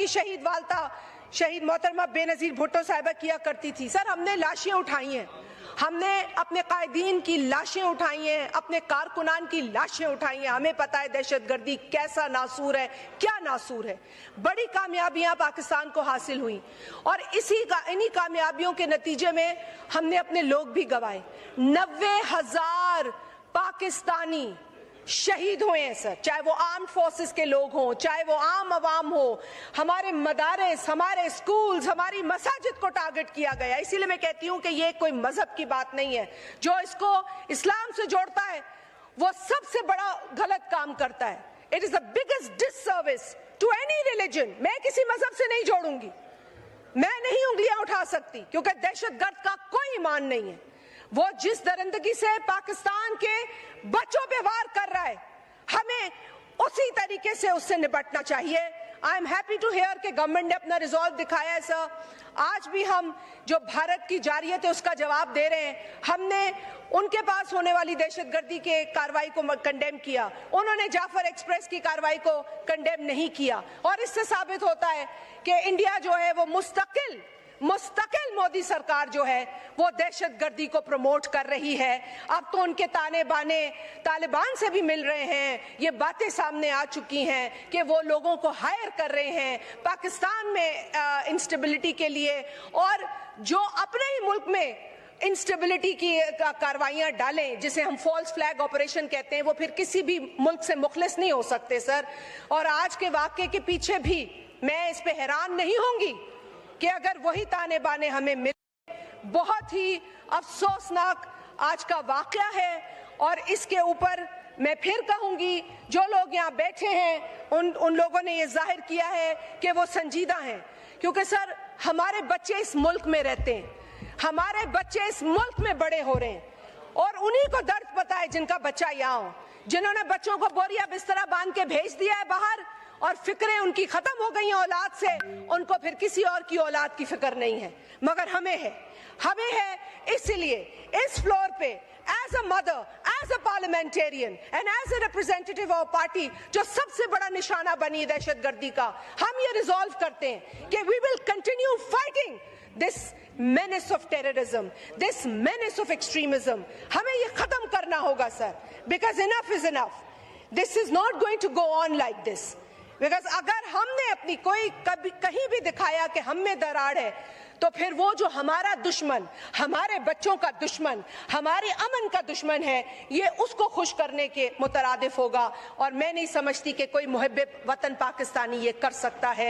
की शहीद वालदा शहीद मोहतरमा बेनजीर भुट्टो साहिबा किया करती थी। सर, हमने लाशें उठाई हैं, हमने अपने कायदीन की लाशें उठाई हैं, अपने कारकुनान की लाशें उठाई हैं। हमें पता है दहशतगर्दी कैसा नासूर है, क्या नासूर है। बड़ी कामयाबियां पाकिस्तान को हासिल हुई और इन्हीं कामयाबियों के नतीजे में हमने अपने लोग भी गंवाए। 90,000 पाकिस्तानी शहीद हुए हैं सर, चाहे वो आर्म्ड फोर्सेस के लोग हों, चाहे वो आम आवाम हो। हमारे मदारिस, हमारे स्कूल्स, हमारी मसाजिद को टारगेट किया गया। इसीलिए मैं कहती हूँ कि ये कोई मजहब की बात नहीं है। जो इसको इस्लाम से जोड़ता है वो सबसे बड़ा गलत काम करता है। It is the biggest disservice to any religion. मैं किसी मजहब से नहीं जोड़ूंगी, मैं नहीं उंगलियां उठा सकती, क्योंकि दहशतगर्द का कोई ईमान नहीं है। वो जिस दरिंदगी से पाकिस्तान के बच्चों पे वार कर रहा है, हमें उसी तरीके से उससे निपटना चाहिए। I am happy to hear कि गवर्नमेंट ने अपना रिजॉल्व दिखाया है सर। आज भी हम जो भारत की जारियत है उसका जवाब दे रहे हैं। हमने उनके पास होने वाली दहशतगर्दी के कार्रवाई को कंडेम किया, उन्होंने जाफर एक्सप्रेस की कार्रवाई को कंडेम नहीं किया। और इससे साबित होता है कि इंडिया जो है वो मुस्तकिल मोदी सरकार जो है वो दहशतगर्दी को प्रमोट कर रही है। अब तो उनके ताने बाने तालिबान से भी मिल रहे हैं। ये बातें सामने आ चुकी हैं कि वो लोगों को हायर कर रहे हैं पाकिस्तान में इंस्टेबिलिटी के लिए, और जो अपने ही मुल्क में इंस्टेबिलिटी की कार्रवाइयां डालें, जिसे हम फॉल्स फ्लैग ऑपरेशन कहते हैं, वो फिर किसी भी मुल्क से मुखलिस नहीं हो सकते सर। और आज के वाक़े के पीछे भी मैं इस पे हैरान नहीं होंगी कि अगर वही ताने बाने हमें मिले। बहुत ही अफसोसनाक आज का वाकया है और इसके ऊपर मैं फिर कहूंगी, जो लोग यहाँ बैठे हैं उन लोगों ने ये जाहिर किया है कि वो संजीदा हैं, क्योंकि सर हमारे बच्चे इस मुल्क में रहते हैं, हमारे बच्चे इस मुल्क में बड़े हो रहे हैं, और उन्हीं को दर्द पता है जिनका बच्चा यहाँ हो, जिन्होंने बच्चों को बोरिया बिस्तरा बांध के भेज दिया है बाहर और फिक्रें उनकी खत्म हो गई हैं औलाद से। उनको फिर किसी और की औलाद की फिक्र नहीं है, मगर हमें है। इसलिए इस फ्लोर पे as a mother, as a parliamentarian and as a representative of party जो सबसे बड़ा निशाना बनी दहशतगर्दी का, हम ये रिजॉल्व करते हैं कि we will continue fighting this menace of terrorism, this menace of extremism. हमें ये खत्म करना होगा sir, because enough is enough. This is not going to go on like this. Because अगर हमने अपनी कहीं भी दिखाया कि हम में दरार है, तो फिर वो जो हमारा दुश्मन, हमारे बच्चों का दुश्मन, हमारे अमन का दुश्मन है, ये उसको खुश करने के मुतरादिफ होगा। और मैं नहीं समझती कि कोई मुहिब्ब वतन पाकिस्तानी ये कर सकता है।